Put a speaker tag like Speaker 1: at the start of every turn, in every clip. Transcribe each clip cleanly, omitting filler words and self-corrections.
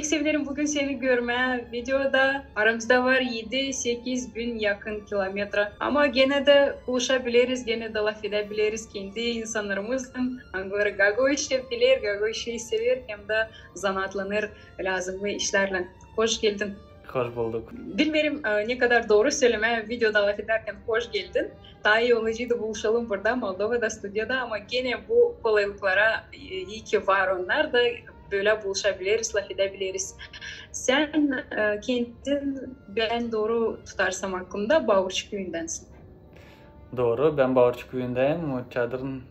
Speaker 1: Pek sevinirim bugün seni görmeye. Videoda aramızda var 7-8 bin yakın kilometre. Ama gene de buluşabiliriz, gene de laf edebiliriz kendi insanlarımızla. Hangileri gago işi bilir, gago işi sever hem de zanatlanır lazımlı işlerle. Hoş geldin.
Speaker 2: Hoş bulduk.
Speaker 1: Bilmiyorum ne kadar doğru söyleme, videoda laf ederken hoş geldin. Daha iyi olacaktı buluşalım burada Moldova'da, stüdyoda ama gene bu kolaylıklara iyi ki var onlar da böyle buluşabiliriz, laf edebiliriz. Sen kendin ben doğru tutarsam aklımda Bağırçı köyündensin.
Speaker 2: Doğru, ben Bağırçı köyündeyim. O çadırın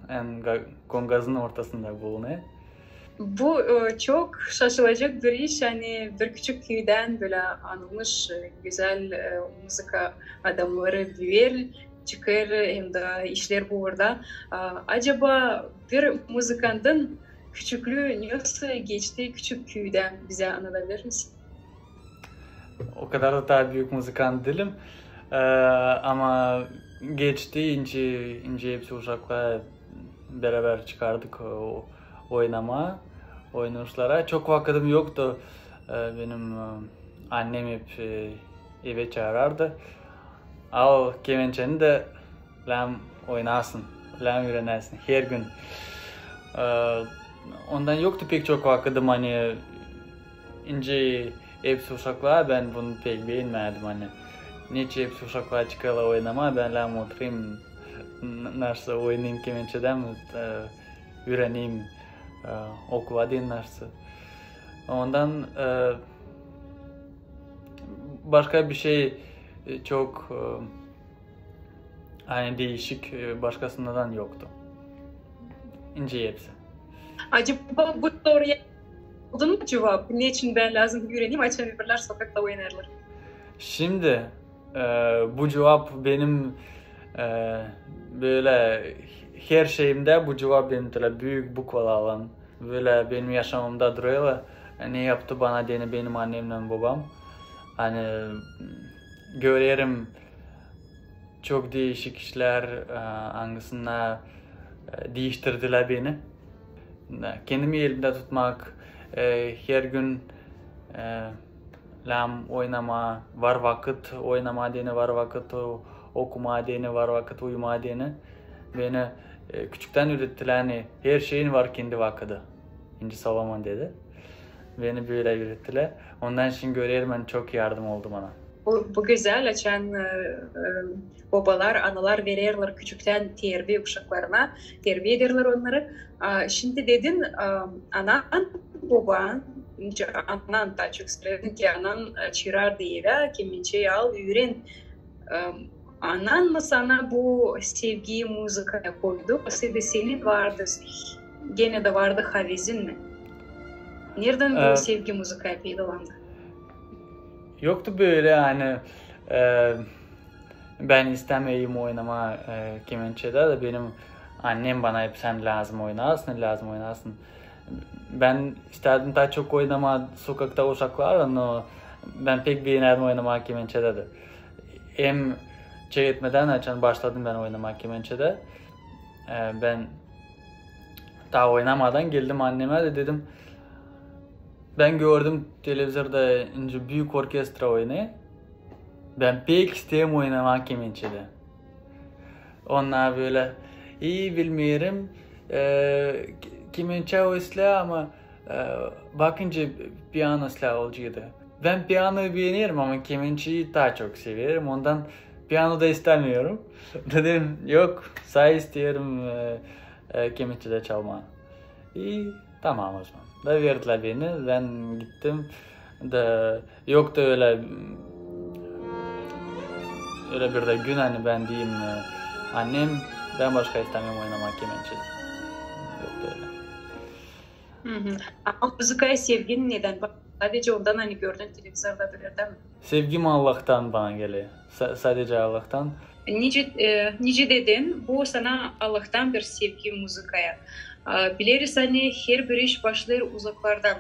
Speaker 2: Gongaz'ın ortasında bulunuyor.
Speaker 1: Bu çok şaşılacak bir iş. Hani bir küçük köyden böyle anılmış güzel müzika adamları büyür, çıkar hem de işler burada. Acaba bir müzikantın küçüklüğü nasıl geçti küçük köyde bize anlatabilir misin?
Speaker 2: O kadar da büyük müzikant değilim. Ama geçti ince hepsi uşakla beraber çıkardık oynayışlara. Çok vakitim yoktu. Benim annem hep eve çağırırdı. Al kemençeni de lan oynasın, lan öğrenesin her gün. Ondan yoktu pek çok vakitim hani ince hepsi uşaklar ben bunu pek beğenmedim hani. Niçin hepsi uşaklar çıkıyorlar oynama ben lan oturayım nasıl oynayayım kemençeden öğreneyim okula değil nasıl. Ondan başka bir şey çok hani değişik başkasından yoktu. İnce hepsi.
Speaker 1: Acaba bu soruya buldun mu cevap? Niçin ben lazım öğreneyim? Açan biberler sokakta oynarlar.
Speaker 2: Şimdi bu cevap benim böyle her şeyimde bu cevap benim büyük bukvalarla böyle benim yaşamımda duruyor. Ne yaptı bana deni benim annemle babam. Hani görüyorum çok değişik işler hangisine değiştirdiler beni. Kendimi elimde tutmak, her gün lam oynama, var vakit oynama deni, var vakit okuma deni, var vakit uyuma deni. Beni küçükten öğrettiler hani her şeyin var kendi vakıdı. İnci Salaman dedi. Beni böyle öğrettiler. Ondan için görüyorum çok yardım oldu bana.
Speaker 1: Bu güzel açan babalar, analar verirler küçükten terbiye uşaklarına, terbiye ederler onları. Şimdi dedin anan, baban, anan daha çok söyledin ki anan çırardı eve, kemençeyi al, öğren. Anan mı sana bu sevgiyi müzikaya koydu? Yoksa senin vardı, gene de vardı havizin mi? Nereden bu sevgi müzikaya peydalandı?
Speaker 2: Yoktu böyle hani ben istemeyim oynama kemençede de benim annem bana hep sen lazım oynasın. Ben isterdim daha çok oynama sokakta uşaklarla ama ben pek beğenirdim oynama kemençede de. Hem etmeden açan başladım ben oynama kemençede. Ben daha oynamadan geldim anneme de dedim ben gördüm televizyonda ince büyük orkestra oynayı. Ben pek isteyim oynamak kemençede. Onlar böyle iyi bilmiyorum kemençe oysa ama bakınca piyano ıslah olacaktı. Ben piyanoyu beğenirim ama kemençeyi daha çok severim. Ondan piyano da istemiyorum. Dedim yok say istiyorum kemençede çalma. İyi tamam o zaman. Da verdiler beni. Ben gittim. Da yoktu öyle bir de gün hani ben diyeyim annem ben başka istemiyorum oynamak kemençede. Yoktu öyle.
Speaker 1: Ama müzikaya sevgin neden? Sadece ondan hani gördün televizyonda bilirden mi?
Speaker 2: Sevgim Allah'tan bana geliyor. Sadece Allah'tan.
Speaker 1: Nice dedin bu sana Allah'tan bir sevgi müzikaya. Biliriz hani her bir iş başlar uzaklardan.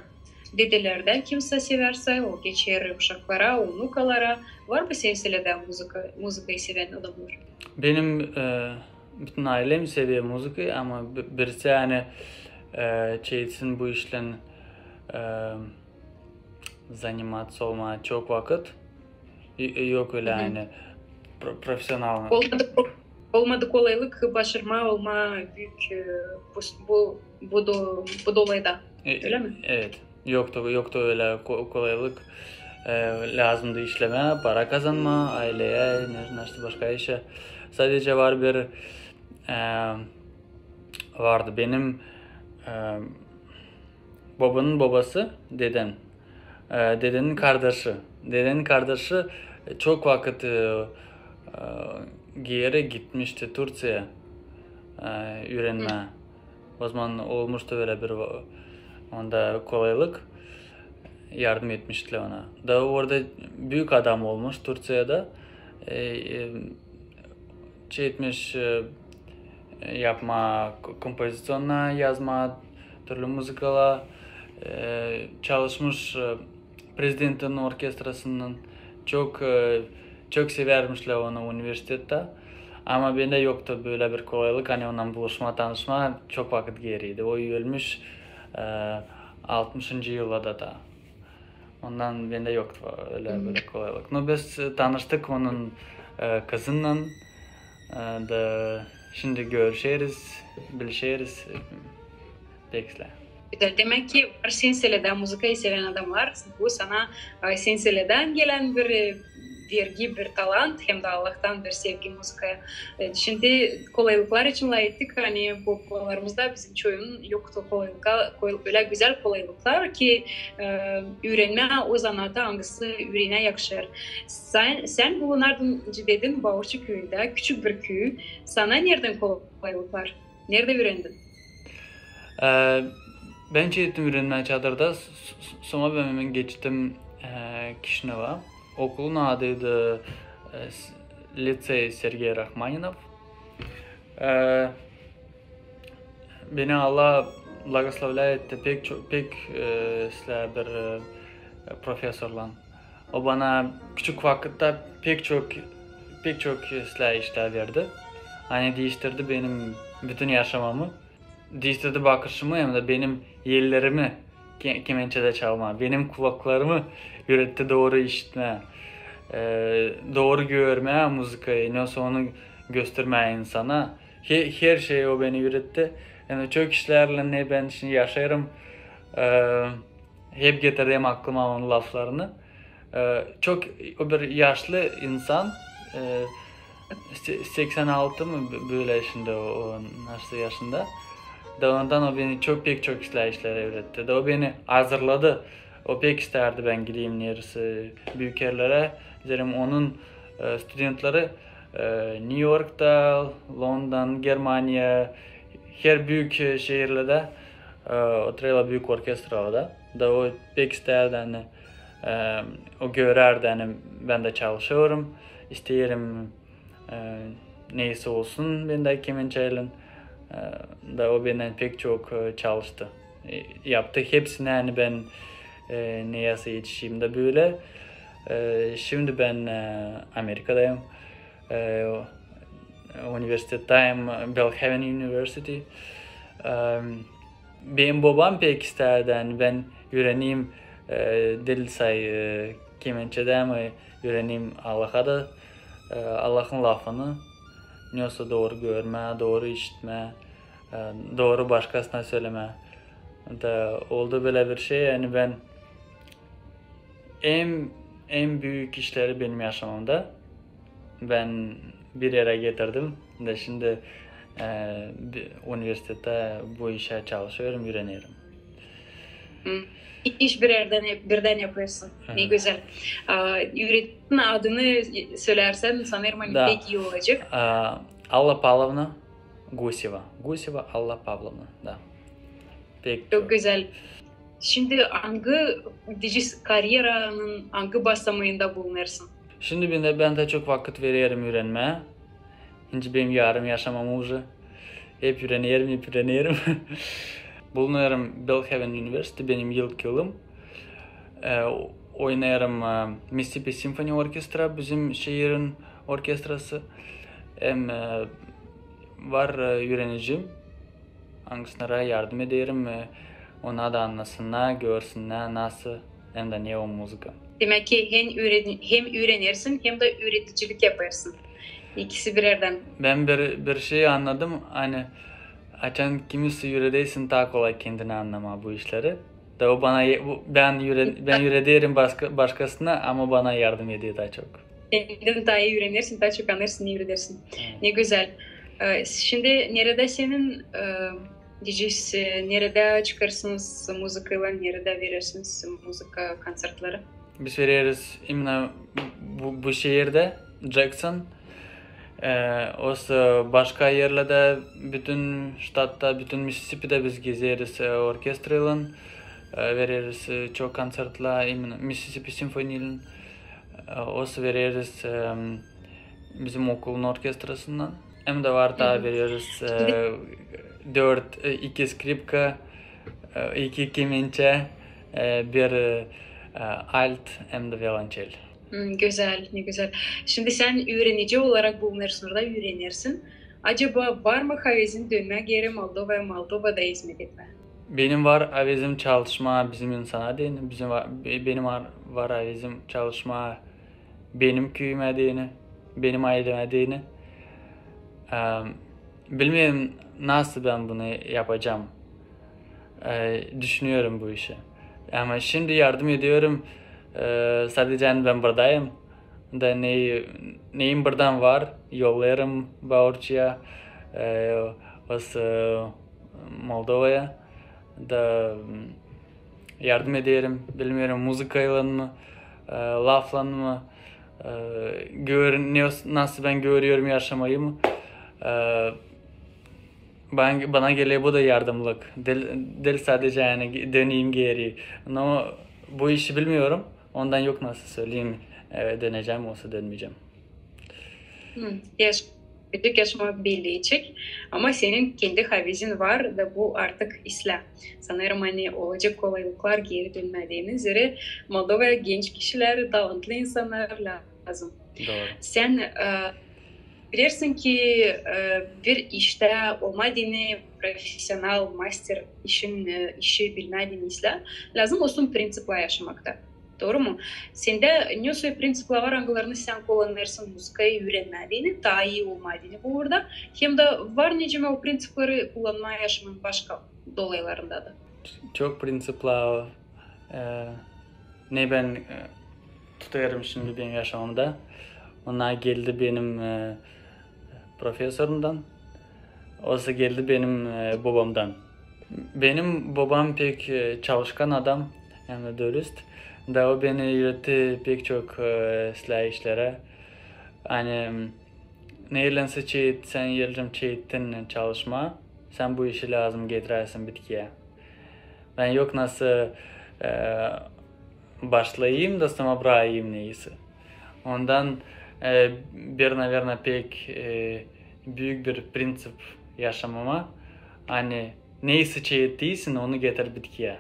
Speaker 1: Dedelerden kimse severse o geçer uşaklara, unukalara. Var mı silsilede müzikayı seven adamlar?
Speaker 2: Benim bütün ailem seviyor müziği ama birisi hani çeyitsin bu işle заниматься olma çok vakit yok öyle yani profesyonel.
Speaker 1: Olmadı kolaylık, başarma olma büyük bu dolayda. Öyle mi?
Speaker 2: Evet. Yoktu öyle kolaylık. Lazımdı işleme, para kazanma, aileye, işte başka işe. Sadece var bir vardı benim babanın babası deden. Dedenin kardeşi. Dedenin kardeşi çok vakit geri gitmişti Türkiye'ye öğrenmeye. O zaman olmuştu böyle bir onda kolaylık. Yardım etmiştiler ona. Da orada büyük adam olmuş Türkiye'de. Etmiş yapma, kompozisyonla yazma, türlü müzikala çalışmış prezidentin orkestrasının çok severmişler onu üniversitede. Ama bende yoktu böyle bir kolaylık. Hani ondan buluşma, tanışma çok vakit geriydi. O ölmüş 60. yılda da. Ondan bende yoktu öyle böyle kolaylık. No biz tanıştık onun kızınla da şimdi görüşeriz, bilişeriz bekle.
Speaker 1: Demek ki var Senseleden müzikayı seven adamlar. Bu sana Senseleden gelen bir vergi, bir talant hem de Allah'tan bir sevgi müzikaya. Şimdi kolaylıklar için layıktık. Hani bu konularımızda bizim çoğunun yoktu öyle güzel kolaylıklar ki öğrenme o zanata hangisi öğrene yakışır. Sen bunlardan dedin Bağırçı köyünde, küçük bir köy. Sana nereden kolaylıklar? Nerede öğrendin?
Speaker 2: Ben çeşittim öğrenmeye çadırda. Sonra ben geçtim Kişinev'a. Okulun adıydı Lisey Sergey Rachmaninov. Beni Allah благословляет pek bir profesörle. O bana küçük vakitte pek çok işler verdi. Hani değiştirdi benim bütün yaşamamı. Değiştirdi bakışımı hem de benim yerlerimi kemençede çalma, benim kulaklarımı üretti doğru işitme, doğru görme müzikayı, nasıl onu göstermeye insana. Her şeyi o beni üretti. Yani çok işlerle ne ben şimdi yaşarım, hep getirdim aklıma onun laflarını. Çok o bir yaşlı insan, 86 mı böyle şimdi o nasıl yaşında. Da ondan o beni pek çok işler öğretti. Da o beni hazırladı. O pek isterdi ben gideyim neresi büyük yerlere. Derim onun studentları New York'ta, London, Germanya, her büyük şehirlerde oturuyla büyük orkestrada. Da o pek isterdi hani o görerdi hani ben de çalışıyorum. İsteyelim neyse olsun ben de kemençeyle. Da o benden pek çok çalıştı. Yaptı hepsini yani ben neyse yetişeyim de böyle. Şimdi ben Amerika'dayım. Üniversitedeyim. Belhaven University. Benim babam pek isterdi yani ben öğreneyim dil kemençede mi öğreneyim Allah'ın lafını. Neyse doğru görme, doğru işitme, doğru başkasına söyleme. Da oldu böyle bir şey yani ben en büyük işleri benim yaşamımda ben bir yere getirdim da şimdi üniversitede bu işe çalışıyorum, öğreniyorum.
Speaker 1: İş birden yapıyorsun. Evet. Ne güzel. Üretim adını söylersen sanırım pek iyi olacak.
Speaker 2: Alla Pavlovna Guseva. Guseva Alla Pavlovna. Da.
Speaker 1: Çok güzel. Şimdi hangi kariyeranın hangi basamağında bulunarsın?
Speaker 2: Şimdi ben de çok vakit veriyorum öğrenmeye. Şimdi benim yarım yaşamam уже. Hep öğreniyorum. Bulunuyorum Belhaven University, benim ilk yılım. Oynarım Mississippi Symphony Orkestra, bizim şehrin orkestrası. Hem var öğrenicim. Hangisine yardım ederim. Ona da anlasınlar, görsünler nasıl hem de neo müzika.
Speaker 1: Demek ki hem öğrenirsin hem de üreticilik yaparsın. İkisi bir yerden.
Speaker 2: Ben bir şey anladım. Hani açan kimisi yüredeysin daha kolay kendini anlama bu işleri. Da o bana ben yürederim başkasına ama bana yardım ediyor daha çok.
Speaker 1: Kendin daha iyi öğrenirsin, daha çok anlarsın, iyi öğrenirsin.
Speaker 2: Evet.
Speaker 1: Ne güzel. Şimdi nerede senin nerede çıkarsınız müzikayla, nerede verirsiniz müzika konsertleri?
Speaker 2: Biz veririz imna bu şehirde Jackson. Osa başka yerlerde bütün ştatta, bütün Mississippi'de biz gezeriz orkestrayla. Veririz çok konsertler imna Mississippi Sinfoni'nin. Osa veririz bizim okulun orkestrasından. Hem de var da veriyoruz 2 skripka, 2 kemençe, bir alt hem de violonçel.
Speaker 1: Güzel, ne güzel. Şimdi sen öğrenici olarak bu Mersin'de öğrenirsin. Acaba var mı havezin dönmek yeri Moldova'da hizmet etme?
Speaker 2: Benim var avezim çalışma bizim insana değini. Benim var avezim çalışma benim köyüme değini, benim aileme değini. Bilmiyorum nasıl ben bunu yapacağım. Düşünüyorum bu işi. Ama şimdi yardım ediyorum. Sadece ben buradayım. Da neyim buradan var. Yollarım Bağırçı'ya, Moldova'ya. Da yardım ederim. Bilmiyorum müzikayla mı, lafla mı, nasıl ben görüyorum yaşamayı mı. Bana geliyor bu da yardımlık. Del sadece yani döneyim geri. Ama bu işi bilmiyorum. Ondan yok nasıl söyleyeyim. Döneceğim olsa dönmeyeceğim.
Speaker 1: Yaşamak belirleyecek. Ama senin kendi havizin var da bu artık İslam. Sanırım hani olacak kolaylıklar geri dönmediğiniz üzere Moldova'ya genç kişiler, talantlı insanlar lazım.
Speaker 2: Doğru.
Speaker 1: Sen bilirsin ki bir işte olmadığını profesyonel master işi bilmediğinizle lazım olsun prensiple yaşamakta. Doğru mu? Sende ne söyle prensipler var hangilerini sen kullanırsın müzikayı öğrenmediğini, daha iyi olmadığını bu orada. Hem de var necime o prensipleri kullanmaya yaşamın başka dolaylarında da.
Speaker 2: Çok prensipler ne ben tutuyorum şimdi benim yaşamımda. Onlar geldi benim profesörümden. Oysa geldi benim babamdan. Benim babam pek çalışkan adam, yani dürüst. Da o beni öğretti pek çok silah işlere. Hani neylense çeyit, sen yelcim çeyittin çalışma. Sen bu işi lazım getirirsin bitkiye. Ben yok nasıl başlayayım da sonra bırakayım neyse. Ondan naverna pek büyük bir prensip yaşamama. Hani neyse çeyittiysin onu getir bitkiye.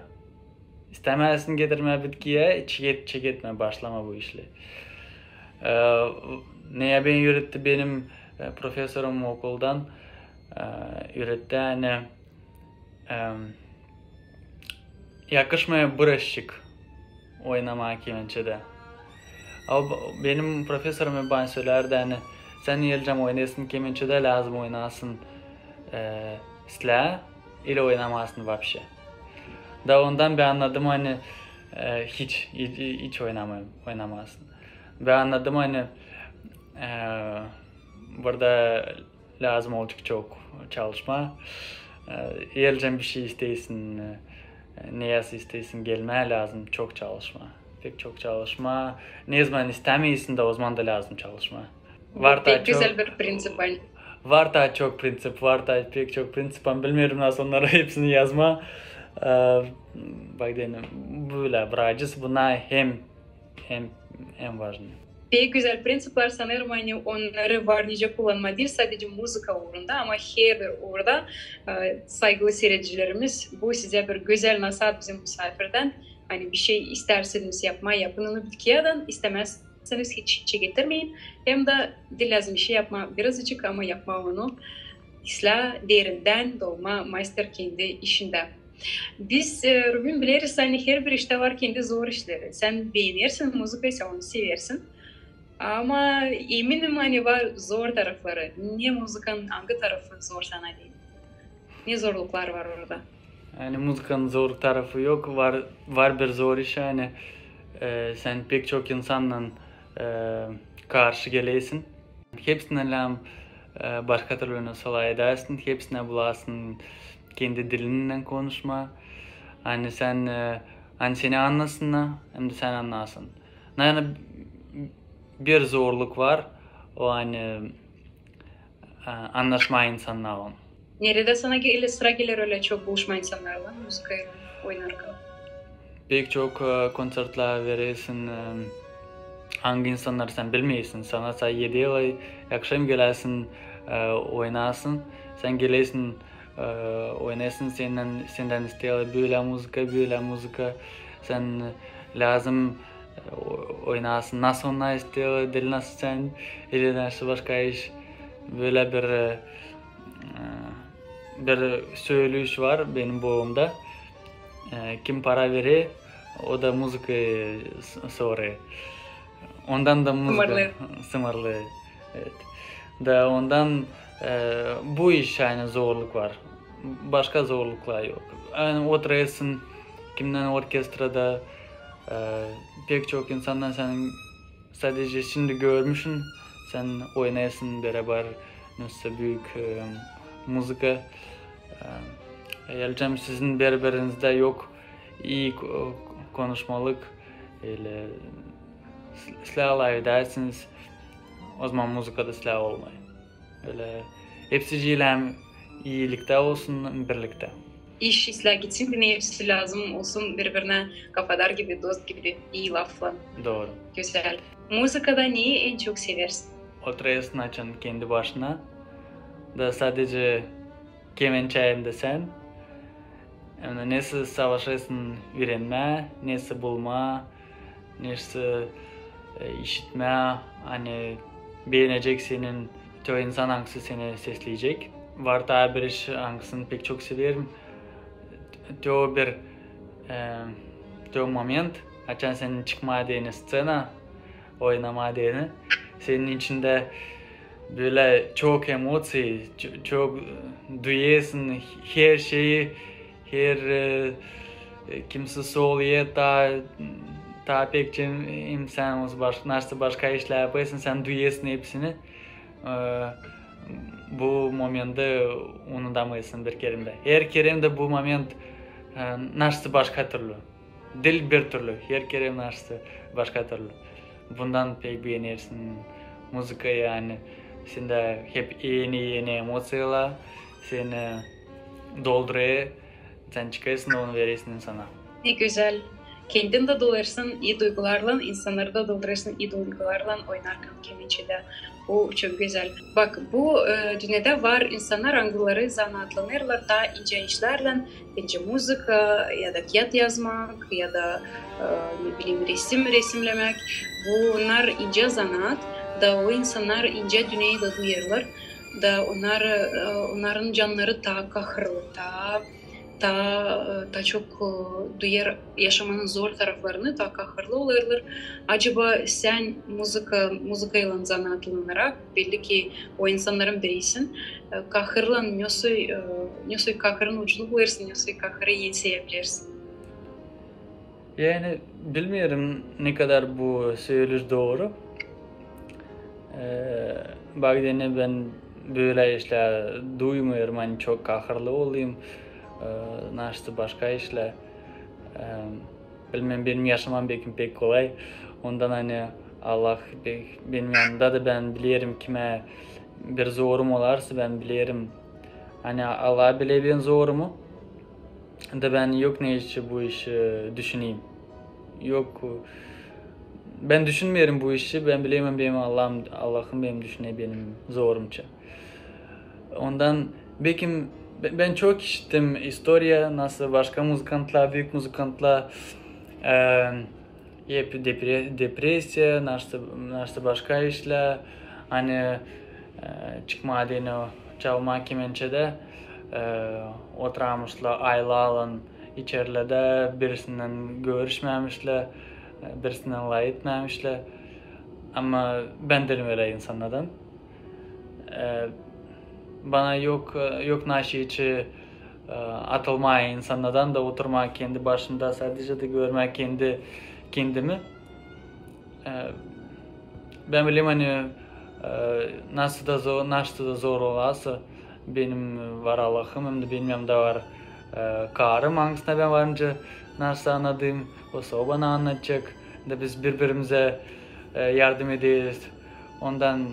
Speaker 2: İstemezsin getirme bitkiye, çeketme, başlama bu işle. Neye ben öğretti benim profesörüm okuldan öğretti hani yakışmaya bıraşık oynamak kemençede. Ama benim profesörüm bana söylerdi hani sen yelcem oynayasın kemençede lazım oynasın silah ile oynamazsın vapşe. Da ondan ben anladım hani hiç oynamazsın. Ben anladım hani burada lazım olacak çok çalışma. Yelcem bir şey isteysin, neyse isteysin gelmeye lazım çok çalışma. Pek çok çalışma. Ne zaman istemiyorsun da o zaman da lazım çalışma.
Speaker 1: Var da güzel bir prensip var.
Speaker 2: Var da çok prensip, var da pek çok prensip. Ben bilmiyorum nasıl onları hepsini yazma. Bak dedim böyle bırakacağız. Bunlar hem важны.
Speaker 1: Pek güzel prensipler sanırım hani onları var nice kullanma değil sadece müzika uğrunda ama her bir uğurda saygılı seyircilerimiz bu size bir güzel nasihat bizim misafirden. Hani bir şey isterseniz yapın onu bitkiyeden istemezseniz hiç getirmeyin. Hem de lazım bir şey yapma biraz ama yapma onu. İsla derinden doğma master kendi işinde. Biz Rubin biliriz hani her bir işte var kendi zor işleri. Sen beğenirsin müzikayı, sen onu seversin. Ama eminim hani var zor tarafları. Niye müzikanın hangi tarafı zor sana değil? Ne zorluklar var orada?
Speaker 2: Yani müzikanın zor tarafı yok. Var bir zor iş yani. Sen pek çok insanla karşı gelesin. Hepsine lam başka türlü solay edersin. Hepsine bulasın kendi dilinden konuşma. Hani sen hani seni anlasınlar hem de sen anlasın. Yani bir zorluk var. O hani anlaşma insanlarla.
Speaker 1: Nerede sana sıra gelir öyle çok buluşma insanlarla müzikayla oynarken?
Speaker 2: Pek çok konsertler verirsin. Hangi insanlar sen bilmiyorsun. Sana say 7 ay akşam gelirsin oynasın. Sen gelirsin oynasın senden istiyorlar böyle müzik. Sen lazım oynasın. Nasıl onlar istiyorlar, dil nasıl sen ilerlersin başka iş. Böyle bir söyleyiş var benim boğumda. Kim para verir, o da müzik soruyor. Ondan da müzik sımırlı. Evet. Da ondan bu iş yani zorluk var. Başka zorluklar yok. Yani oturuyorsun kimden orkestrada pek çok insandan sen sadece şimdi görmüşsün. Sen oynayasın beraber nasıl büyük müzik. Yalcam sizin birbirinizde yok iyi konuşmalık öyle silahlar edersiniz o zaman müzikada silah olmayı. Öyle hepsi cilen iyilikte olsun birlikte.
Speaker 1: İş islah gitsin yine hepsi lazım olsun birbirine kafadar gibi dost gibi iyi lafla.
Speaker 2: Doğru.
Speaker 1: Güzel. Müzikada neyi en çok seversin?
Speaker 2: Oturuyorsun açın kendi başına da sadece kemençeyinde sen. Yani nasıl savaşırsın öğrenme, nasıl bulma, nasıl işitme, hani beğenecek senin çoğu insan hangisi seni sesleyecek. Var da bir iş hangisini pek çok severim. Çoğu bir moment, açan senin çıkmadığını scena, oynamadığını, senin içinde böyle çok emosi, çok duyuyorsun her şeyi, her kimse söylüyor ta pek çok insan başka işler yapıyorsun, sen duyuyorsun hepsini. Bu momentte unutamıyorsun bir kerimde. Her kerimde bu moment nasıl başka türlü. Dil bir türlü, her kerim nasıl başka türlü. Bundan pek beğenirsin müzikayı yani. Sende hep yeni emosiyalar seni dolduruyor. Sen çıkarsın onu verirsin insana.
Speaker 1: Ne güzel. Kendin de dolaşırsın iyi duygularla, insanları da doldurursun iyi duygularla oynarken kemençede. Bu çok güzel. Bak bu dünyada var insanlar hangileri zanaatlanırlar da ince işlerle, ince müzika ya da kağıt yazmak ya da ne bileyim resimlemek. Bunlar ince zanaat da o insanlar ince dünyayı da duyarlar da onların canları daha kahırlı, daha çok duyar yaşamanın zor taraflarını daha kahırlı olurlar. Acaba sen müzikayla zanaatlanarak belli ki o insanların değilsin. Kahırla nasıl kahırın ucunu bulursun, nasıl kahırı yenseyebilirsin?
Speaker 2: Yani bilmiyorum ne kadar bu söyleyiş doğru. Bazen ben böyle işler duymuyorum, hani çok kahırlı olayım. Nasıl başka işler. Bilmem benim yaşamam pek kolay. Ondan hani Allah benim yanımda da ben bilirim kime bir zorum olarsa ben bilirim. Hani Allah bile ben zorumu da ben yok ne işi bu işi düşüneyim. Yok ben düşünmüyorum bu işi. Ben bileyim benim Allah'ım benim düşünüyor benim zorumça. Ondan belki ben çok işittim istoriya nasıl başka müzikantlar, büyük müzikantlar hep depresya, nasıl başka işler hani çıkmadığını çalma kemençede oturmuşlar aylarla içerilerde birisinden görüşmemişler, birisinden lay etmemişler. Ama ben derim öyle insanlardan. Bana yok naşı içi atılmaya insanlardan da oturmak kendi başımda sadece de görmek kendimi. Ben bileyim hani nasıl da zor olası benim var Allah'ım hem de benim yanımda var karım hangisine ben varınca nasıl anladığım o bana anlatacak da biz birbirimize yardım ederiz. Ondan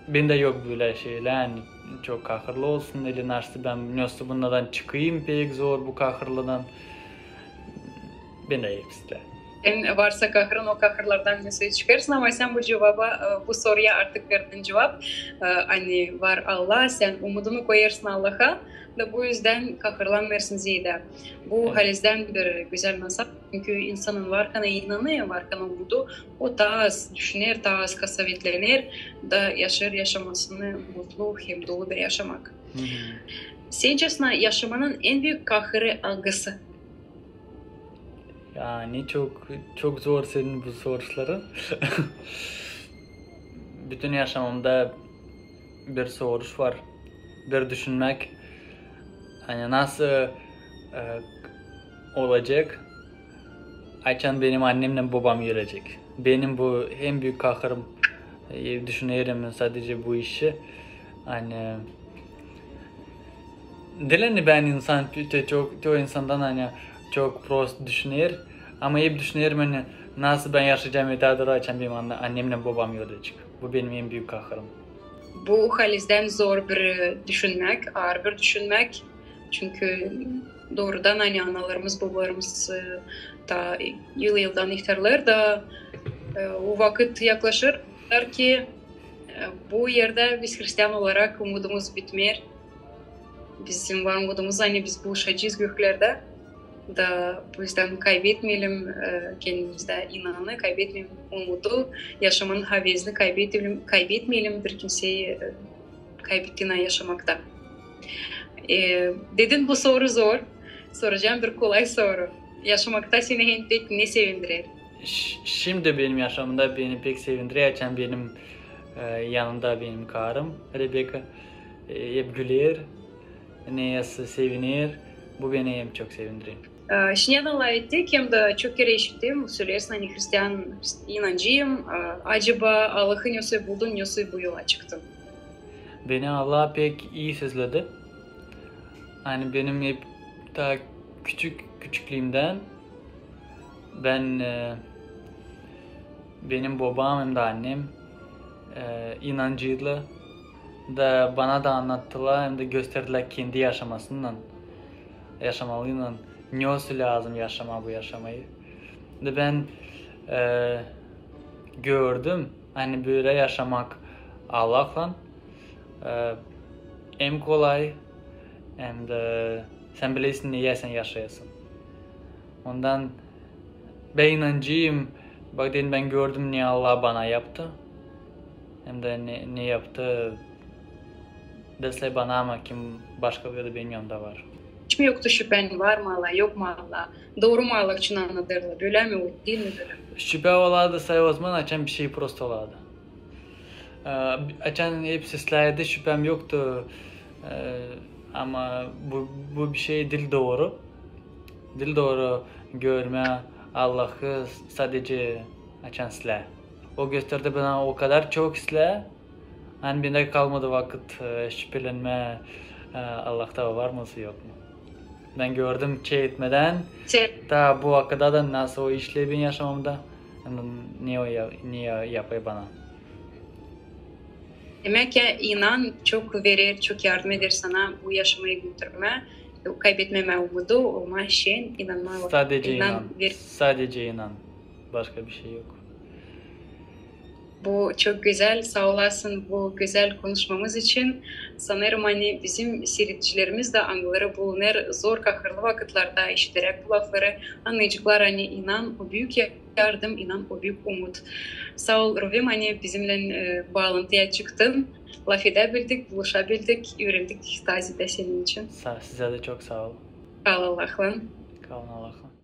Speaker 2: bende yok böyle şeyler yani çok kahırlı olsun eli nasıl ben nasıl bunlardan çıkayım pek zor bu kahırlıdan bende hepsi.
Speaker 1: Varsa kahırın o kahırlardan nasıl çıkarsın ama sen bu bu soruya artık verdin cevap. Hani var Allah, sen umudunu koyarsın Allah'a da bu yüzden kahırlanmıyorsun ziyade. Bu halizden bir güzel nasip. Çünkü insanın varkana inanıyor, varkana umudu. O daha az düşünür, daha az kasavetlenir da yaşamasını mutlu hem dolu bir yaşamak. Sencesine yaşamanın en büyük kahırı algısı.
Speaker 2: Yani çok zor senin bu soruları. Bütün yaşamımda bir soruş var. Bir düşünmek. Hani nasıl olacak? Açan benim annemle babam görecek. Benim bu en büyük kahırım. Düşünüyorum sadece bu işi. Hani dileni ben insan çok insandan hani çok prost düşünür ama hep düşünüyorum hani nasıl ben yaşayacağım etadır açan benim annemle babam görecek. Bu benim en büyük kahırım.
Speaker 1: Bu halizden zor bir düşünmek, ağır bir düşünmek. Çünkü doğrudan hani analarımız, babalarımız da yıldan ihtarlar da o vakit yaklaşır ki bu yerde biz Hristiyan olarak umudumuz bitmer. Bizim var umudumuz hani biz buluşacağız göklerde. Da bu yüzden kaybetmeyelim kendimizde inanı, kaybetmeyelim umudu, yaşamın havezini kaybetmeyelim bir kimseyi kaybettiğine yaşamakta. Dedin bu soru zor. Soracağım bir kolay soru. Yaşamakta seni en pek ne sevindirir?
Speaker 2: Şimdi benim yaşamımda beni pek sevindirir. Açan benim yanımda benim karım Rebecca hep güler, neyse sevinir. Bu beni hem çok sevindirir.
Speaker 1: Şimdiden ettik hem de çok kere işittim. Söylersin hani Hristiyan inancıyım. Acaba Allah'ı nasıl buldun, nasıl bu yola çıktın?
Speaker 2: Beni Allah pek iyi sözledi. Hani benim hep daha küçüklüğümden benim babam hem de annem inancıydı da bana da anlattılar hem de gösterdiler kendi yaşamalıyla nasıl lazım bu yaşamayı. Da ben gördüm hani böyle yaşamak Allah'la hem kolay hem de sen bilirsin niye sen yaşayasın. Ondan ben inancıyım. Bak dedim ben gördüm niye Allah bana yaptı. Hem de ne yaptı desle bana ama kim başka biri benim yanımda var.
Speaker 1: Hiç mi yoktu şüphen var mı Allah, yok mu Allah? Doğru mu Allah için anladırlar? Böyle mi o, değil mi böyle?
Speaker 2: Şüphe oladı say o zaman açan bir şey prosto oladı. Açan hep seslerde şüphem yoktu. Ama bu bir şey dil doğru. Dil doğru görme Allah'ı sadece açan silah. O gösterdi bana o kadar çok silah. Hani bende kalmadı vakit şüphelenme Allah'ta var mı yok mu? Ben gördüm etmeden ta bu vakıda da nasıl o işlevi yaşamamda niye yapıyor bana.
Speaker 1: Demek ki inan çok verir, çok yardım eder sana bu yaşamayı götürme, kaybetmeme umudu, olma şeyin inanma.
Speaker 2: Sadece inan. Başka bir şey yok.
Speaker 1: Bu çok güzel, sağ olasın bu güzel konuşmamız için. Sanırım hani bizim seyircilerimiz de anıları bulunur. Zor kahırlı vakitlerde işiterek bu lafları anlayacaklar. Hani inan o büyük yardım, inan o büyük umut. Sağ ol Rovim, hani bizimle bağlantıya çıktın. Laf edebildik, buluşabildik, öğrendik Tazi'de senin için.
Speaker 2: Size de çok sağ ol.
Speaker 1: Sağ ol Allah'la.
Speaker 2: Kalın Allah'ım.